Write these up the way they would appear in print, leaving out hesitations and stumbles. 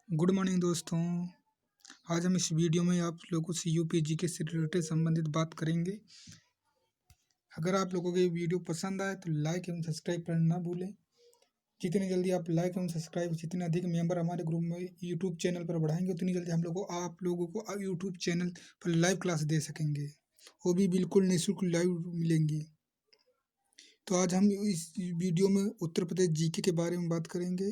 Good morning दोस्तों। आज हम इस वीडियो में आप लोगों से यूपी जीके से रिलेटेड संबंधित बात करेंगे। अगर आप लोगों को ये वीडियो पसंद आए तो लाइक एवं सब्सक्राइब करना ना भूलें। जितनी जल्दी आप लाइक एवं सब्सक्राइब, जितने अधिक मेंबर हमारे ग्रुप में यूट्यूब चैनल पर बढ़ाएंगे, उतनी जल्दी हम लोग आप लोगों को यूट्यूब चैनल पर लाइव क्लास दे सकेंगे, वो भी बिल्कुल निःशुल्क लाइव मिलेंगी। तो आज हम इस वीडियो में उत्तर प्रदेश जीके के बारे में बात करेंगे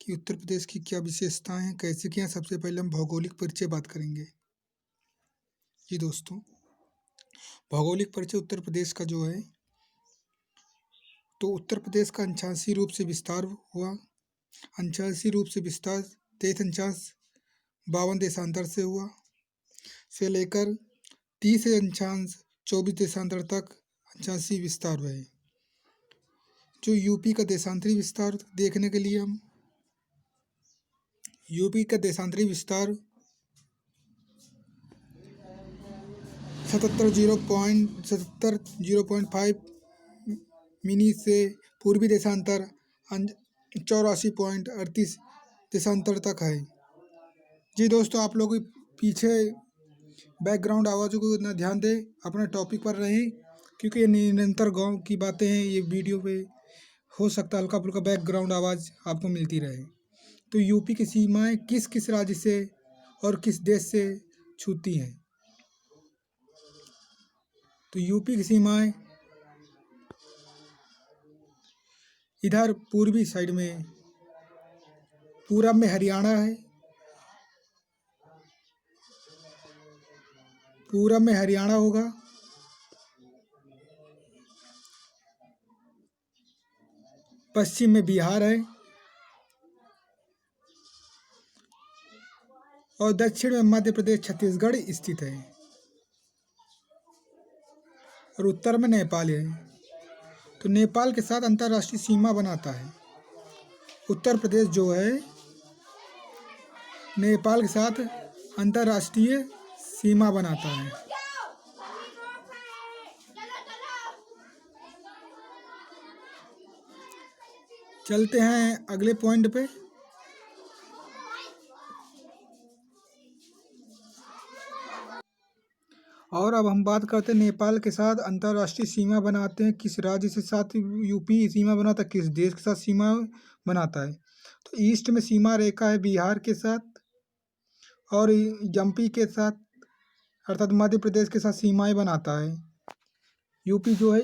कि उत्तर प्रदेश की क्या विशेषताएं हैं, कैसे क्या। सबसे पहले हम भौगोलिक परिचय बात करेंगे। जी दोस्तों, भौगोलिक परिचय उत्तर प्रदेश का जो है, तो उत्तर प्रदेश का अंशांशीय रूप से विस्तार हुआ। अंशांशीय रूप से विस्तार 53 देशांतर से हुआ, से लेकर 30 देशांतर तक अंशांशीय विस्तार हुए। जो यूपी का देशांतरी विस्तार देखने के लिए हम यूपी का देशांतरी विस्तार 77.5 मिनी से पूर्वी देशांतर 84.38 देशांतर तक है। जी दोस्तों, आप लोग पीछे बैकग्राउंड आवाज़ों को इतना ध्यान दें, अपने टॉपिक पर रहें, क्योंकि ये निरंतर गांव की बातें हैं। ये वीडियो पे हो सकता है हल्का फुल्का बैकग्राउंड आवाज़ आपको मिलती रहे। तो यूपी की सीमाएं किस किस राज्य से और किस देश से छूती हैं? तो यूपी की सीमाएं इधर पूर्वी साइड में, पूरब में हरियाणा है, पूरब में हरियाणा होगा, पश्चिम में बिहार है, और दक्षिण में मध्य प्रदेश छत्तीसगढ़ स्थित है, और उत्तर में नेपाल है। तो नेपाल के साथ अंतर्राष्ट्रीय सीमा बनाता है उत्तर प्रदेश जो है, नेपाल के साथ अंतर्राष्ट्रीय सीमा बनाता है। चलते हैं अगले पॉइंट पे। और अब हम बात करते हैं नेपाल के साथ अंतर्राष्ट्रीय सीमा बनाते हैं किस राज्य से साथ यूपी सीमा बनाता है, किस देश के साथ सीमा बनाता है। तो ईस्ट में सीमा रेखा है बिहार के साथ, और एमपी के साथ अर्थात मध्य प्रदेश के साथ सीमाएं बनाता है। यूपी जो है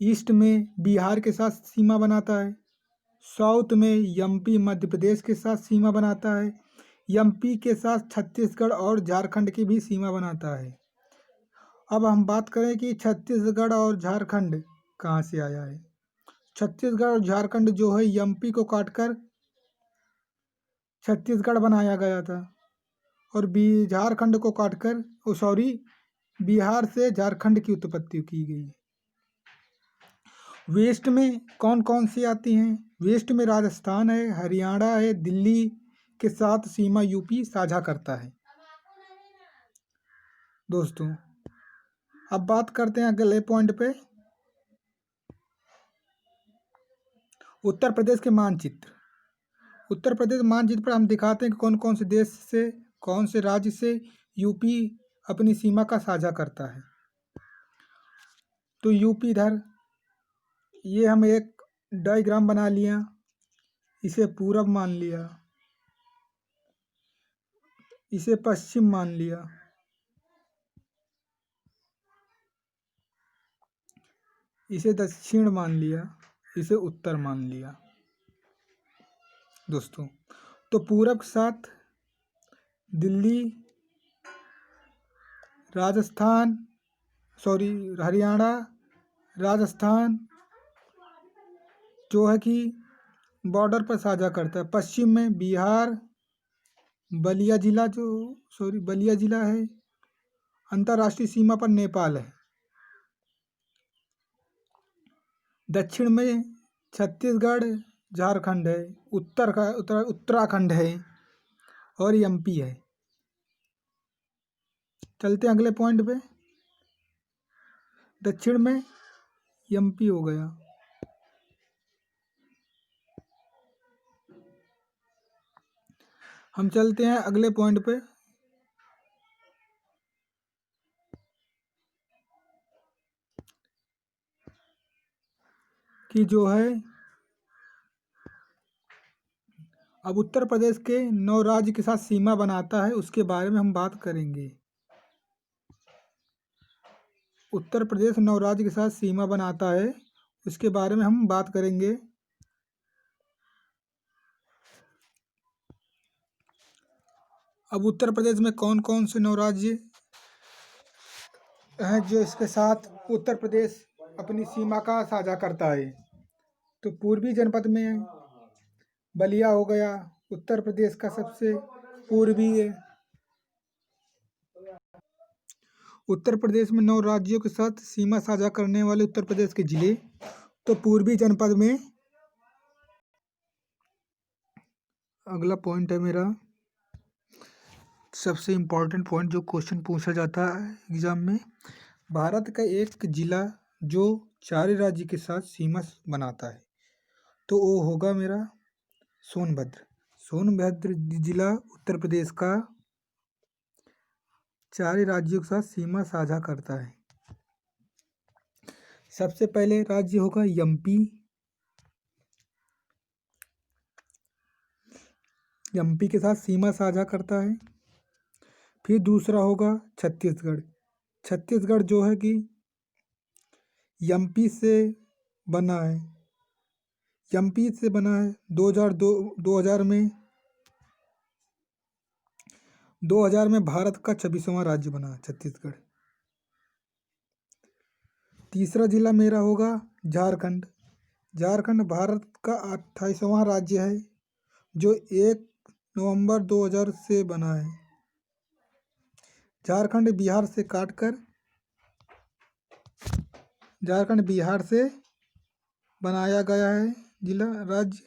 ईस्ट में बिहार के साथ सीमा बनाता है। साउथ में एमपी मध्य प्रदेश के साथ सीमा बनाता है। एमपी के साथ छत्तीसगढ़ और झारखंड की भी सीमा बनाता है। अब हम बात करें कि छत्तीसगढ़ और झारखंड कहाँ से आया है। छत्तीसगढ़ और झारखंड जो है एमपी को काटकर छत्तीसगढ़ बनाया गया था, और झारखंड को काटकर बिहार से झारखंड की उत्पत्ति की गई। वेस्ट में कौन कौन सी आती हैं? वेस्ट में राजस्थान है, हरियाणा है, दिल्ली के साथ सीमा यूपी साझा करता है। दोस्तों, अब बात करते हैं अगले पॉइंट पे, उत्तर प्रदेश के मानचित्र। उत्तर प्रदेश मानचित्र पर हम दिखाते हैं कि कौन कौन से देश से, कौन से राज्य से यूपी अपनी सीमा का साझा करता है। तो यूपी इधर, ये हम एक डायग्राम बना लिया, इसे पूरब मान लिया, इसे पश्चिम मान लिया, इसे दक्षिण मान लिया, इसे उत्तर मान लिया। दोस्तों, तो पूरब के साथ दिल्ली, हरियाणा, राजस्थान जो है कि बॉर्डर पर साझा करता है। पश्चिम में बिहार, बलिया जिला है। अंतर्राष्ट्रीय सीमा पर नेपाल है। दक्षिण में छत्तीसगढ़, झारखंड है। उत्तराखंड है, और एमपी है। चलते हैं अगले पॉइंट पे। दक्षिण में एमपी हो गया, हम चलते हैं अगले पॉइंट पे कि जो है अब उत्तर प्रदेश के 9 राज्य के साथ सीमा बनाता है, उसके बारे में हम बात करेंगे। उत्तर प्रदेश 9 राज्य के साथ सीमा बनाता है, उसके बारे में हम बात करेंगे। अब उत्तर प्रदेश में कौन कौन से 9 राज्य हैं जो इसके साथ उत्तर प्रदेश अपनी सीमा का साझा करता है? तो पूर्वी जनपद में बलिया हो गया, उत्तर प्रदेश का सबसे पूर्वी है। उत्तर प्रदेश में 9 राज्यों के साथ सीमा साझा करने वाले उत्तर प्रदेश के जिले, तो पूर्वी जनपद में अगला पॉइंट है मेरा सबसे इम्पोर्टेंट पॉइंट जो क्वेश्चन पूछा जाता है एग्जाम में। भारत का एक जिला जो 4 राज्य के साथ सीमा बनाता है, तो वो होगा मेरा सोनभद्र। सोनभद्र जिला उत्तर प्रदेश का 4 राज्यों के साथ सीमा साझा करता है। सबसे पहले राज्य होगा एमपी। एमपी के साथ सीमा साझा करता है। फिर दूसरा होगा छत्तीसगढ़। छत्तीसगढ़ जो है कि एमपी से बना है। एमपी से बना है 2000 में भारत का 26वां राज्य बना छत्तीसगढ़। तीसरा जिला मेरा होगा झारखंड। झारखंड भारत का 28वां राज्य है जो 1 नवंबर 2000 से बना है। झारखंड बिहार से बनाया गया है जिला राज्य,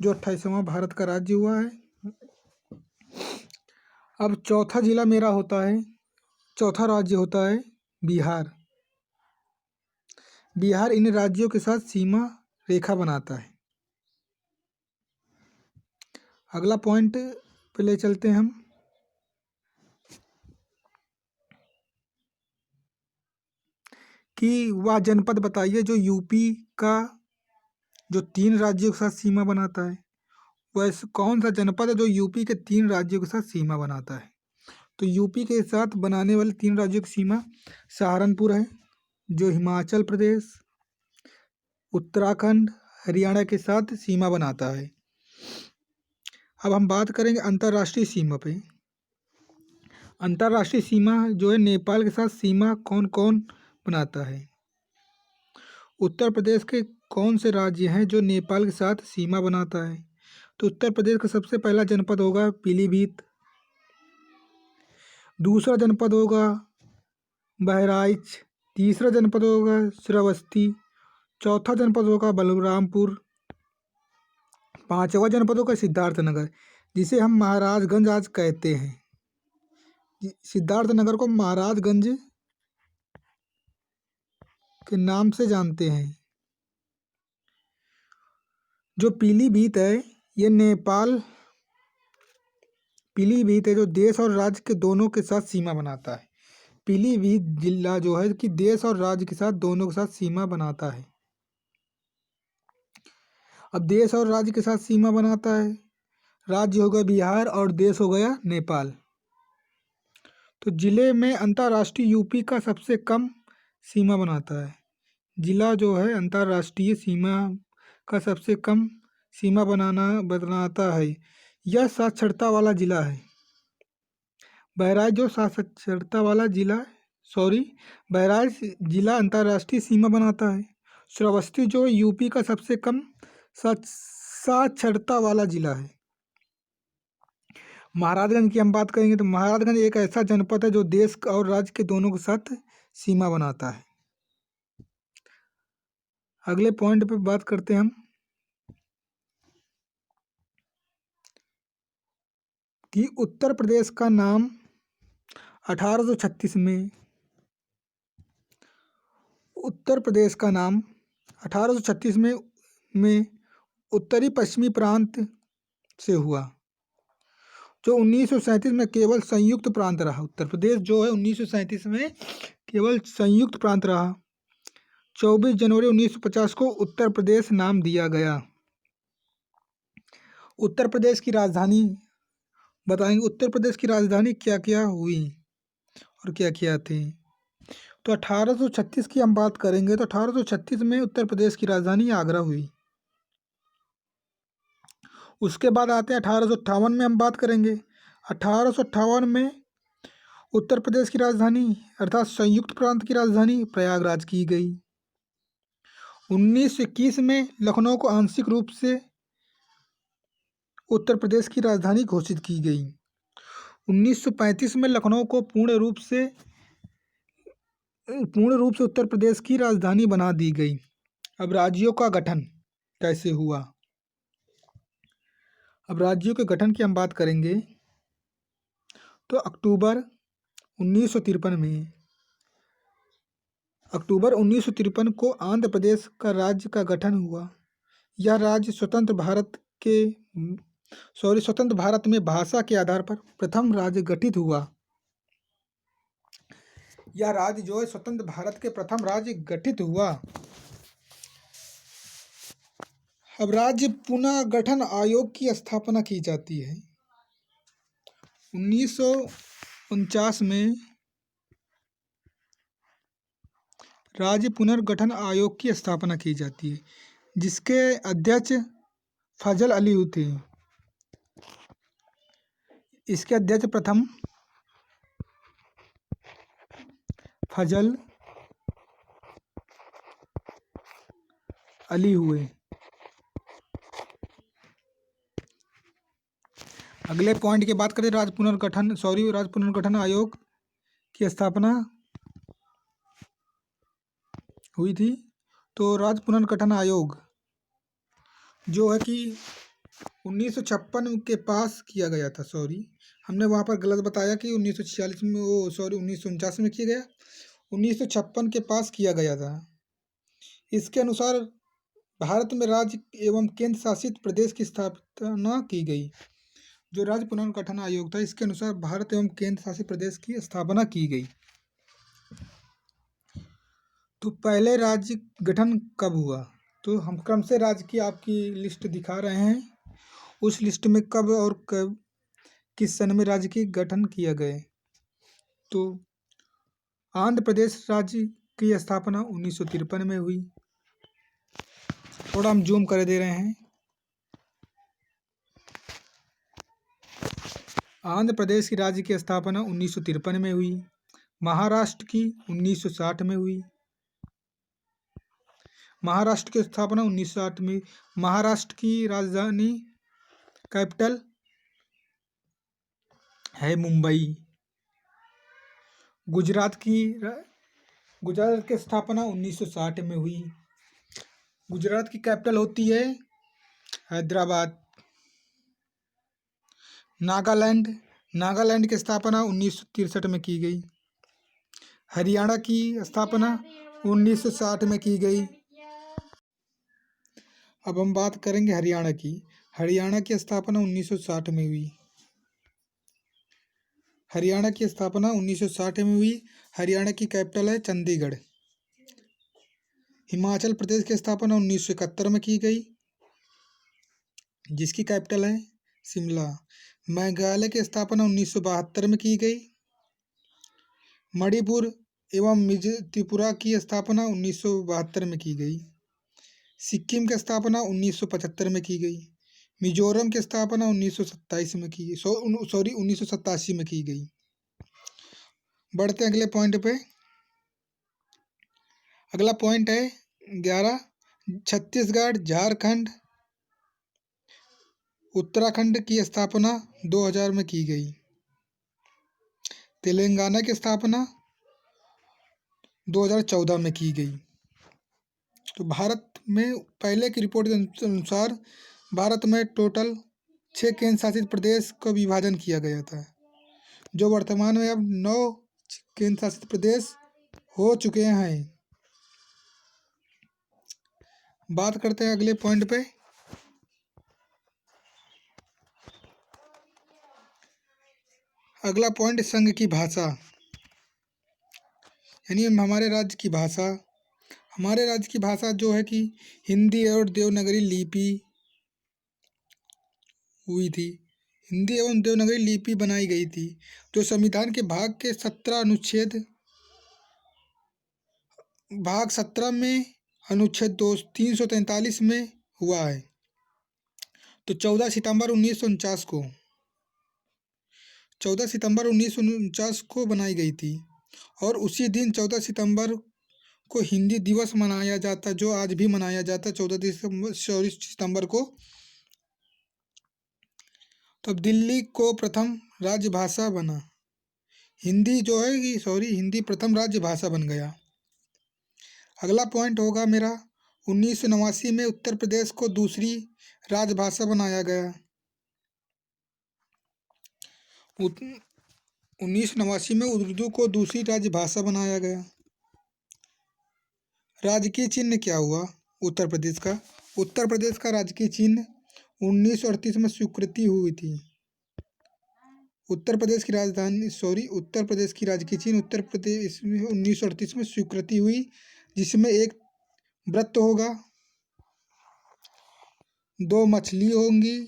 जो 28वां भारत का राज्य हुआ है। अब चौथा राज्य होता है बिहार। बिहार इन राज्यों के साथ सीमा रेखा बनाता है। अगला पॉइंट पे ले चलते हैं हम कि वह जनपद बताइए जो यूपी का जो 3 राज्यों के साथ सीमा बनाता है। वैसे कौन सा जनपद है जो यूपी के 3 राज्यों के साथ सीमा बनाता है? तो यूपी के साथ बनाने वाले 3 राज्यों की सीमा सहारनपुर है जो हिमाचल प्रदेश, उत्तराखंड, हरियाणा के साथ सीमा बनाता है। अब हम बात करेंगे अंतर्राष्ट्रीय सीमा पे। अंतर्राष्ट्रीय सीमा जो है नेपाल के साथ सीमा कौन कौन बनाता है? उत्तर प्रदेश के कौन से राज्य हैं जो नेपाल के साथ सीमा बनाता है? तो उत्तर प्रदेश का सबसे पहला जनपद होगा पीलीभीत। दूसरा जनपद होगा बहराइच। तीसरा जनपद होगा श्रावस्ती। चौथा जनपद होगा बलरामपुर। पांचवा जनपद होगा सिद्धार्थनगर, जिसे हम महाराजगंज आज कहते हैं। सिद्धार्थनगर को महाराजगंज के नाम से जानते हैं। जो पीलीभीत है ये पीलीभीत है जो देश और राज्य के दोनों के साथ सीमा बनाता है। पीलीभीत जिला जो है कि देश और राज्य के साथ दोनों के साथ सीमा बनाता है। अब देश और राज्य के साथ सीमा बनाता है, राज्य हो गया बिहार और देश हो गया नेपाल। तो जिले में अंतर्राष्ट्रीय यूपी का सबसे कम सीमा बनाता है। जिला जो है अंतर्राष्ट्रीय सीमा का सबसे कम सीमा बनाता है। यह साक्षरता वाला जिला है। बहराइच जो साक्षरता वाला जिला बहराइच जिला अंतर्राष्ट्रीय सीमा बनाता है। श्रावस्ती जो यूपी का सबसे कम साक्षरता वाला जिला है। महाराजगंज की हम बात करेंगे तो महाराजगंज एक ऐसा जनपद है जो देश और राज्य के दोनों के साथ सीमा बनाता है। अगले पॉइंट पे बात करते हैं हम कि उत्तर प्रदेश का नाम 1836 में में उत्तरी पश्चिमी प्रांत से हुआ। जो 1937 में केवल संयुक्त प्रांत रहा। उत्तर प्रदेश जो है 1937 में केवल संयुक्त प्रांत रहा। 24 जनवरी 1950 को उत्तर प्रदेश नाम दिया गया। उत्तर प्रदेश की राजधानी बताएंगे। उत्तर प्रदेश की राजधानी क्या क्या हुई और क्या क्या थी। तो 1836 की हम बात करेंगे तो 1836 में उत्तर प्रदेश की राजधानी आगरा हुई। उसके बाद आते हैं 1858 में हम बात करेंगे। 1858 में उत्तर प्रदेश की राजधानी अर्थात संयुक्त प्रांत की राजधानी प्रयागराज की गई। 1921 में लखनऊ को आंशिक रूप से उत्तर प्रदेश की राजधानी घोषित की गई। 1935 में लखनऊ को पूर्ण रूप से उत्तर प्रदेश की राजधानी बना दी गई। अब राज्यों का गठन कैसे हुआ। अब राज्यों के गठन की हम बात करेंगे तो अक्टूबर 1953 को आंध्र प्रदेश का राज्य का गठन हुआ। यह राज्य स्वतंत्र भारत में भाषा के आधार पर प्रथम राज्य गठित हुआ। यह राज्य जो है स्वतंत्र भारत के प्रथम राज्य गठित हुआ। अब राज्य पुनर्गठन आयोग की स्थापना की जाती है। 1949 में राज्य पुनर्गठन आयोग की स्थापना की जाती है, जिसके अध्यक्ष फजल अली थे। इसके अध्यक्ष प्रथम फजल अली हुए। अगले पॉइंट की बात करें राज्य पुनर्गठन आयोग की स्थापना हुई थी। तो राज्य पुनर्गठन आयोग जो है कि 1956 के पास किया गया था। हमने वहाँ पर गलत बताया कि 1946 में 1949 में किया गया। 1956 के पास किया गया था। इसके अनुसार भारत में राज्य एवं केंद्र शासित प्रदेश की स्थापना की गई। जो राज्य पुनर्गठन आयोग था, इसके अनुसार भारत एवं केंद्र शासित प्रदेश की स्थापना की गई। तो पहले राज्य गठन कब हुआ, तो हम क्रम से राज्य की आपकी लिस्ट दिखा रहे हैं। उस लिस्ट में कब और किस सन में राज्य की गठन किया गया। तो आंध्र प्रदेश राज्य की स्थापना 1953 में हुई। थोड़ा हम जूम कर दे रहे हैं। आंध्र प्रदेश की राज्य की स्थापना 1953 में हुई। महाराष्ट्र की 1960 में हुई। महाराष्ट्र की स्थापना 1960 में। महाराष्ट्र की राजधानी कैपिटल है मुंबई। गुजरात की स्थापना 1960 में हुई। गुजरात की कैपिटल होती है हैदराबाद। नागालैंड की स्थापना 1963 में की गई। हरियाणा की स्थापना 1960 में की गई। अब हम बात करेंगे हरियाणा की। हरियाणा की स्थापना 1960 में हुई। हरियाणा की स्थापना 1960 में हुई। हरियाणा की कैपिटल है चंडीगढ़। हिमाचल प्रदेश की स्थापना 1971 में की गई, जिसकी कैपिटल है शिमला। मेघालय की स्थापना 1972 में की गई। मणिपुर एवं त्रिपुरा की स्थापना 1972 में की गई। सिक्किम की स्थापना 1975 में की गई। मिजोरम की स्थापना 1987 में की 1987 में की गई। बढ़ते हैं अगले पॉइंट पे। अगला पॉइंट है 11। छत्तीसगढ़, झारखंड, उत्तराखंड की स्थापना 2000 में की गई। तेलंगाना की स्थापना 2014 में की गई। तो भारत में पहले की रिपोर्ट के अनुसार भारत में टोटल 6 केंद्र शासित प्रदेश का विभाजन किया गया था, जो वर्तमान में अब 9 केंद्र शासित प्रदेश हो चुके हैं। बात करते हैं अगले पॉइंट पे। अगला पॉइंट, संघ की भाषा, यानी हमारे राज्य की भाषा। हमारे राज्य की भाषा जो है कि हिंदी और देवनागरी लिपि हुई थी। हिंदी एवं देवनागरी लिपि बनाई गई थी, जो संविधान के भाग 17 में अनुच्छेद 343 में हुआ है। तो 14 सितंबर 1949 को बनाई गई थी, और उसी दिन 14 सितंबर को हिंदी दिवस मनाया जाता, जो आज भी मनाया जाता है 14 सितंबर को। तब दिल्ली को प्रथम राजभाषा बना। हिंदी जो है कि हिंदी प्रथम राजभाषा बन गया। अगला पॉइंट होगा मेरा, 1989 में उत्तर प्रदेश को दूसरी राजभाषा बनाया गया। 1989 में उर्दू को दूसरी राजभाषा बनाया गया। राजकीय चिन्ह क्या हुआ उत्तर प्रदेश का? उत्तर प्रदेश का राजकीय चिन्ह 1938 में स्वीकृति हुई थी। उत्तर प्रदेश की राजकीय चिन्ह उत्तर प्रदेश में 1938 में स्वीकृति हुई, जिसमें एक वृत्त होगा, 2 मछली होंगी,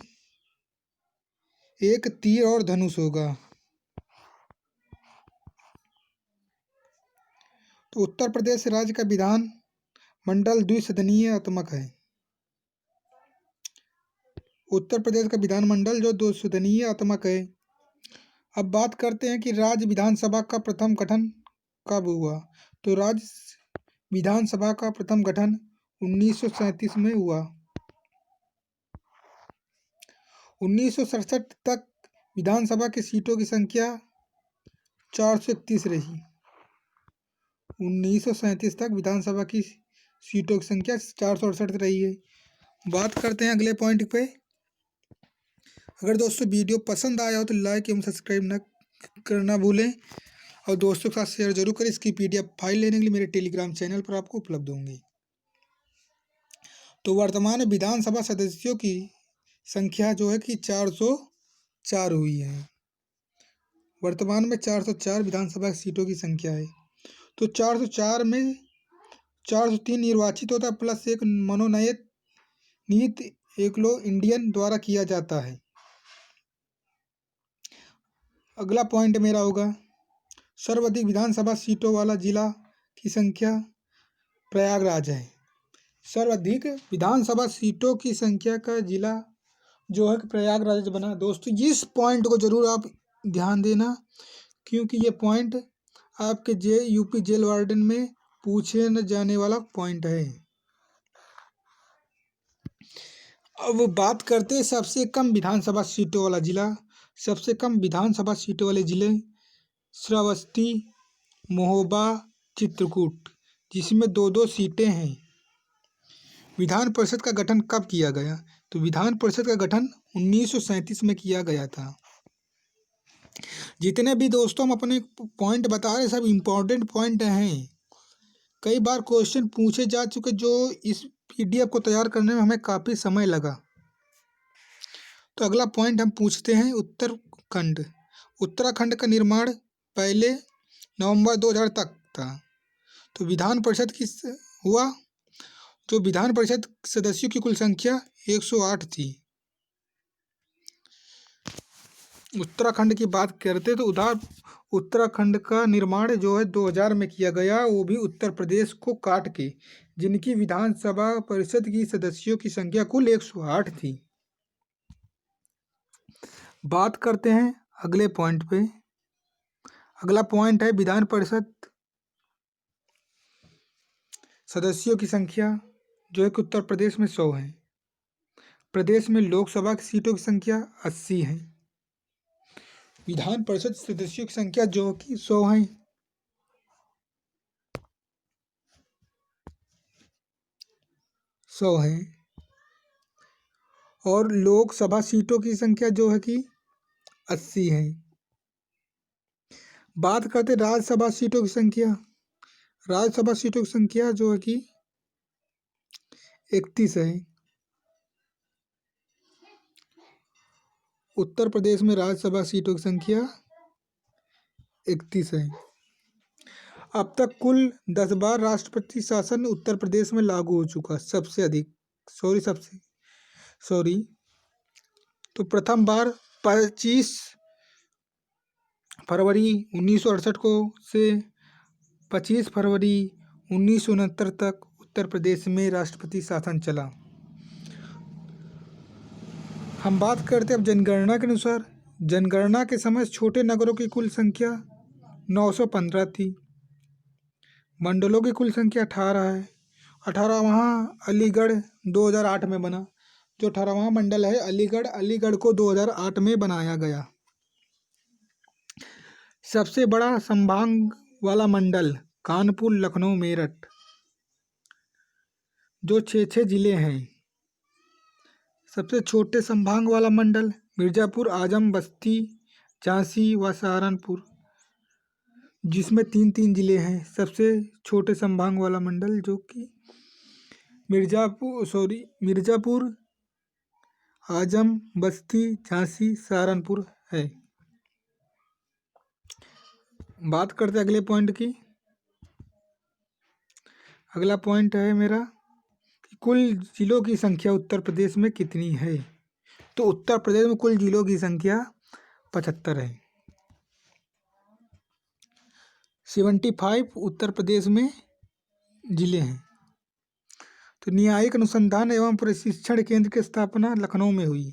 एक तीर और धनुष होगा। तो उत्तर प्रदेश राज्य का विधान मंडल द्विसदनीयत्मक है। उत्तर प्रदेश का विधानमंडल जो द्विसदनीयत्मक है। अब बात करते हैं कि राज्य विधानसभा का प्रथम गठन कब हुआ? तो राज्य विधानसभा का प्रथम गठन 1937 में हुआ। 1967 तक विधानसभा की सीटों की संख्या 431 रही। 1937 तक विधानसभा की सीटों की संख्या 468 रही है। बात करते हैं अगले पॉइंट पे। अगर दोस्तों वीडियो पसंद आया हो तो लाइक एवं सब्सक्राइब न करना भूलें, और दोस्तों के साथ शेयर जरूर करें। इसकी PDF फाइल लेने के लिए मेरे टेलीग्राम चैनल पर आपको उपलब्ध होंगी। तो वर्तमान में विधानसभा सदस्यों की संख्या जो है कि 404 हुई है। वर्तमान में 404 विधानसभा सीटों की संख्या है। तो 404 में 403 निर्वाचित होता है, प्लस एक मनोनयन एंग्लो इंडियन द्वारा किया जाता है। अगला पॉइंट मेरा होगा, सर्वाधिक विधानसभा सीटों वाला जिला की संख्या प्रयागराज है। सर्वाधिक विधानसभा सीटों की संख्या का जिला जो है कि प्रयागराज बना। दोस्तों इस पॉइंट को जरूर आप ध्यान देना, क्योंकि ये पॉइंट आपके यूपी जेल वार्डन में पूछे न जाने वाला पॉइंट है। अब बात करते हैं सबसे कम विधानसभा सीटों वाला जिला। सबसे कम विधानसभा सीटों वाले जिले श्रावस्ती, महोबा, चित्रकूट, जिसमें 2-2 सीटें हैं। विधान परिषद का गठन कब किया गया? तो विधान परिषद का गठन 1937 में किया गया था। जितने भी दोस्तों हम अपने पॉइंट बता रहे हैं सब इम्पोर्टेंट पॉइंट हैं। कई बार क्वेश्चन पूछे जा चुके, जो इस PDF को तैयार करने में हमें काफ़ी समय लगा। तो अगला पॉइंट हम पूछते हैं, उत्तराखंड। उत्तराखंड का निर्माण पहले नवंबर 2000 तक था। तो विधान परिषद हुआ, जो विधान परिषद सदस्यों की कुल संख्या 108 थी। उत्तराखंड की बात करते तो उत्तराखंड का निर्माण जो है 2000 में किया गया, वो भी उत्तर प्रदेश को काट के, जिनकी विधानसभा परिषद की सदस्यों की संख्या कुल 108 थी। बात करते हैं अगले पॉइंट पे। अगला पॉइंट है विधान परिषद सदस्यों की संख्या जो है कि उत्तर प्रदेश में 100 है। प्रदेश में लोकसभा की सीटों की संख्या 80 है। विधान परिषद सदस्यों की संख्या जो कि 100 है। और लोकसभा सीटों की संख्या जो है कि 80 है। बात करते राज्यसभा सीटों की संख्या। राज्यसभा सीटों की संख्या जो है कि 31 है। उत्तर प्रदेश में राज्यसभा सीटों की संख्या 31 है। अब तक कुल 10 बार राष्ट्रपति शासन उत्तर प्रदेश में लागू हो चुका। सबसे अधिक सॉरी तो प्रथम बार 25 फरवरी 1968 को से 25 फरवरी 1969 तक उत्तर प्रदेश में राष्ट्रपति शासन चला। हम बात करते हैं अब जनगणना के अनुसार। जनगणना के समय छोटे नगरों की कुल संख्या 915 थी। मंडलों की कुल संख्या 18 है। 18वां अलीगढ़ 2008 में बना। जो 18वां मंडल है अलीगढ़ को 2008 में बनाया गया। सबसे बड़ा संभाग वाला मंडल कानपुर, लखनऊ, मेरठ, जो 6 जिले हैं। सबसे छोटे संभाग वाला मंडल मिर्जापुर, आजम, बस्ती, झांसी व सहारनपुर, जिसमें 3 जिले हैं। सबसे छोटे संभाग वाला मंडल जो कि मिर्जापुर, आजम, बस्ती, झांसी, सहारनपुर है। बात करते अगले पॉइंट की। अगला पॉइंट है मेरा कि कुल जिलों की संख्या उत्तर प्रदेश में कितनी है। तो उत्तर प्रदेश में कुल जिलों की संख्या 75 है। 75 उत्तर प्रदेश में जिले हैं। तो न्यायिक अनुसंधान एवं प्रशिक्षण केंद्र की स्थापना लखनऊ में हुई।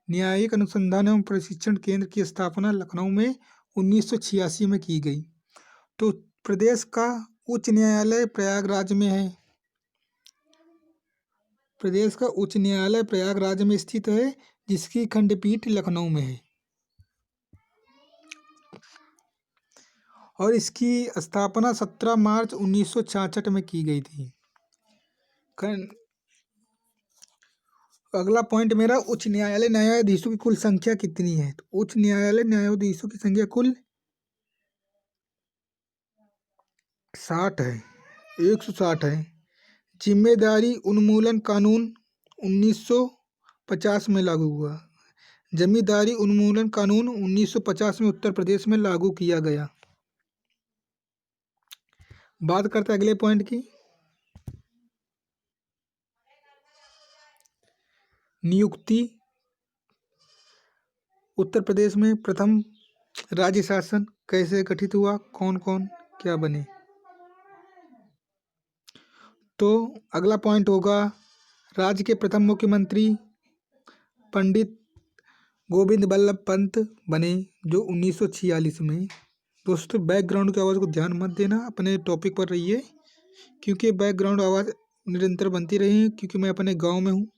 न्यायिक अनुसंधान एवं प्रशिक्षण केंद्र की स्थापना लखनऊ में 1986 में की गई। तो प्रदेश का उच्च न्यायालय प्रयागराज में है। प्रदेश का उच्च न्यायालय प्रयागराज में स्थित है, जिसकी खंडपीठ लखनऊ में है। और इसकी स्थापना 17 मार्च 1966 में की गई थी। अगला पॉइंट मेरा उच्च न्यायालय न्यायाधीशों की कुल संख्या कितनी है। तो उच्च न्यायालय न्यायाधीशों की संख्या कुल 60 है, 160 है। जिम्मेदारी उन्मूलन कानून 1950 में लागू हुआ। जमींदारी उन्मूलन कानून 1950 में उत्तर प्रदेश में लागू किया गया। बात करते हैं अगले पॉइंट की। नियुक्ति। उत्तर प्रदेश में प्रथम राज्य शासन कैसे गठित हुआ, कौन कौन क्या बने। तो अगला पॉइंट होगा राज्य के प्रथम मुख्यमंत्री पंडित गोविंद बल्लभ पंत बने, जो 1946 में। दोस्तों बैकग्राउंड की आवाज़ को ध्यान मत देना, अपने टॉपिक पर रहिए, क्योंकि बैकग्राउंड आवाज़ निरंतर बनती रही, क्योंकि मैं अपने गांव में हूँ।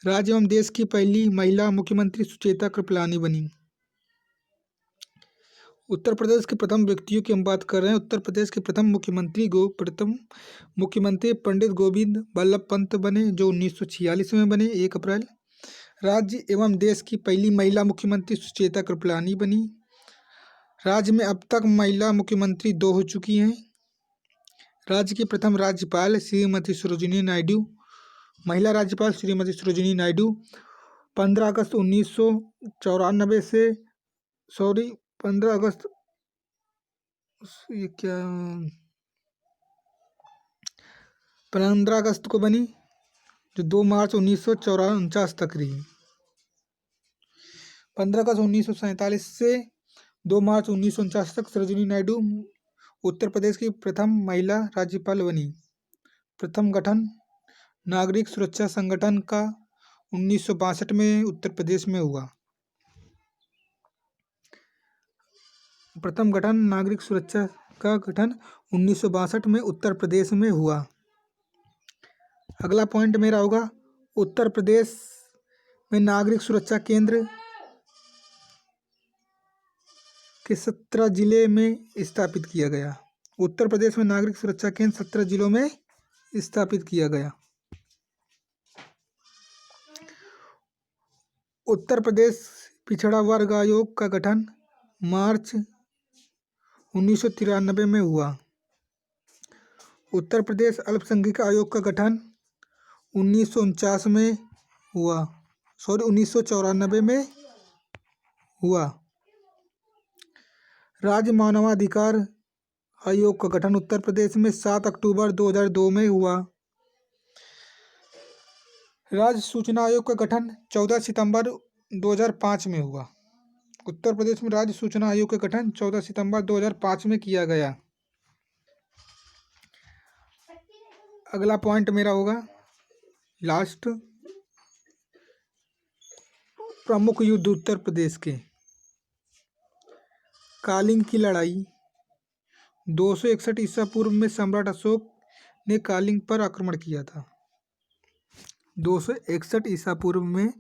राज्य एवं देश की पहली महिला मुख्यमंत्री सुचेता कृपलानी बनी। उत्तर प्रदेश के प्रथम व्यक्तियों की हम बात कर रहे हैं। उत्तर प्रदेश के प्रथम मुख्यमंत्री पंडित गोविंद बल्लभ पंत बने, जो 1946 में बने, 1 अप्रैल। राज्य एवं देश की पहली महिला मुख्यमंत्री सुचेता कृपलानी बनी। राज्य में अब तक महिला मुख्यमंत्री 2 हो चुकी हैं। राज्य की प्रथम राज्यपाल श्रीमती सरोजिनी नायडू, महिला राज्यपाल श्रीमती सरोजिनी नायडू 15 अगस्त 1994 से 15 अगस्त ये क्या 15 अगस्त को बनी, जो 2 मार्च 1949 तक रही। 15 अगस्त 1947 से 2 मार्च 1949 तक सरोजिनी नायडू उत्तर प्रदेश की प्रथम महिला राज्यपाल बनी। प्रथम गठन नागरिक सुरक्षा संगठन का 1962 में उत्तर प्रदेश में हुआ। प्रथम गठन नागरिक सुरक्षा का गठन 1962 में उत्तर प्रदेश में हुआ। अगला पॉइंट मेरा होगा उत्तर प्रदेश में नागरिक सुरक्षा केंद्र के 17 जिले में स्थापित किया गया। उत्तर प्रदेश में नागरिक सुरक्षा केंद्र 17 जिलों में स्थापित किया गया। उत्तर प्रदेश पिछड़ा वर्ग आयोग का गठन मार्च 1993 में हुआ। उत्तर प्रदेश अल्पसंख्यक आयोग का गठन 1949 में हुआ। 1994 में हुआ। राज्य मानवाधिकार आयोग का गठन उत्तर प्रदेश में 7 अक्टूबर 2002 में हुआ। राज्य सूचना आयोग का गठन 14 सितंबर 2005 में हुआ। उत्तर प्रदेश में राज्य सूचना आयोग का गठन 14 सितंबर 2005 में किया गया। अगला पॉइंट मेरा होगा लास्ट, प्रमुख युद्ध उत्तर प्रदेश के। कालिंग की लड़ाई 261 ईसा पूर्व में सम्राट अशोक ने कालिंग पर आक्रमण किया था। 261 ईसा पूर्व में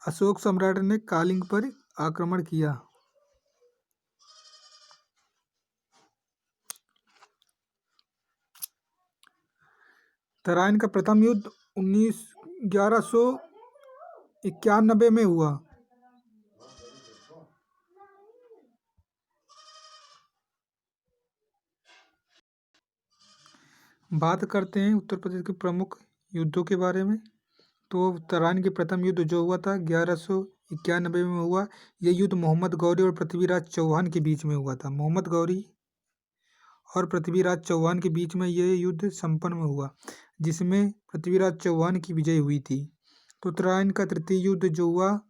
अशोक सम्राट ने कालिंग पर आक्रमण किया। तराइन का प्रथम युद्ध 1191 में हुआ। बात करते हैं उत्तर प्रदेश के प्रमुख युद्धों के बारे में। तो तराइन के प्रथम युद्ध जो हुआ था 1191 में हुआ। यह युद्ध मोहम्मद गौरी और पृथ्वीराज चौहान के बीच में हुआ था। मोहम्मद गौरी और पृथ्वीराज चौहान के बीच में यह युद्ध संपन्न हुआ, जिसमें पृथ्वीराज चौहान की विजय हुई थी। तो तराइन का तृतीय युद्ध जो हुआ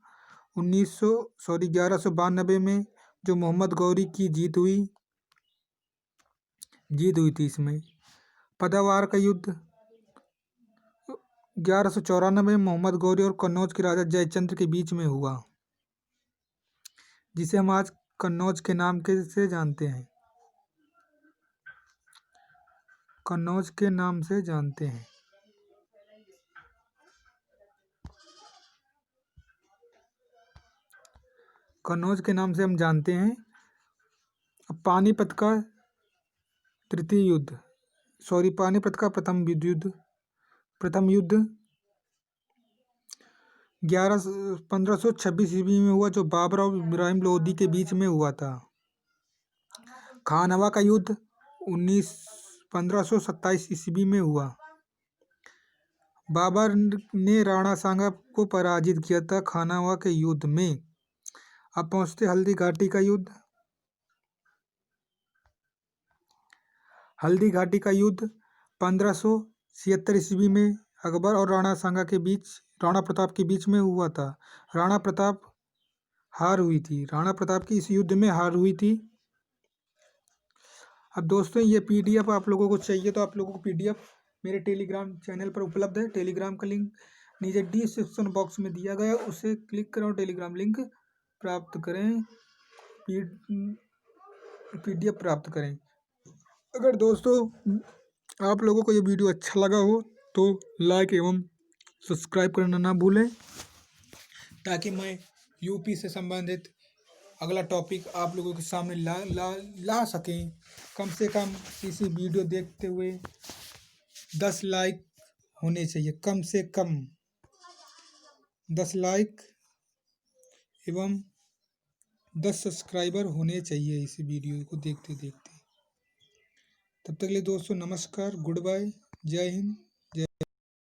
1192 में, जो मोहम्मद गौरी की जीत हुई थी। इसमें पदावार का युद्ध 1194 में मोहम्मद गौरी और कन्नौज के राजा जयचंद्र के बीच में हुआ, जिसे हम आज कन्नौज के नाम से जानते हैं। कन्नौज के नाम से जानते हैं। कन्नौज के नाम से हम जानते हैं। अब पानीपत का तृतीय युद्ध, पानीपत का प्रथम युद्ध 1526 ईस्वी में हुआ, जो बाबर और इब्राहिम लोदी के बीच में हुआ था। खानवा का युद्ध 1527 ईस्वी में हुआ। बाबर ने राणा सांगा को पराजित किया था खानवा के युद्ध में। अब पहुंचते हल्दी घाटी का युद्ध। हल्दी घाटी का युद्ध 1576 ईस्वी में अकबर और राणा प्रताप के बीच में हुआ था। राणा प्रताप की इस युद्ध में हार हुई थी। अब दोस्तों, ये पीडीएफ आप लोगों को चाहिए तो आप लोगों को पीडीएफ मेरे टेलीग्राम चैनल पर उपलब्ध है। टेलीग्राम का लिंक नीचे डिस्क्रिप्शन बॉक्स में दिया गया, उसे क्लिक करें और टेलीग्राम लिंक प्राप्त करें, पीडीएफ प्राप्त करें। अगर दोस्तों आप लोगों को ये वीडियो अच्छा लगा हो तो लाइक एवं सब्सक्राइब करना ना भूलें, ताकि मैं यूपी से संबंधित अगला टॉपिक आप लोगों के सामने ला सकें। कम से कम इसी वीडियो देखते हुए 10 लाइक होने चाहिए, कम से कम 10 लाइक एवं 10 सब्सक्राइबर होने चाहिए इस वीडियो को देखते देखते। तब तक के लिए दोस्तों नमस्कार, गुड बाय, जय हिंद, जय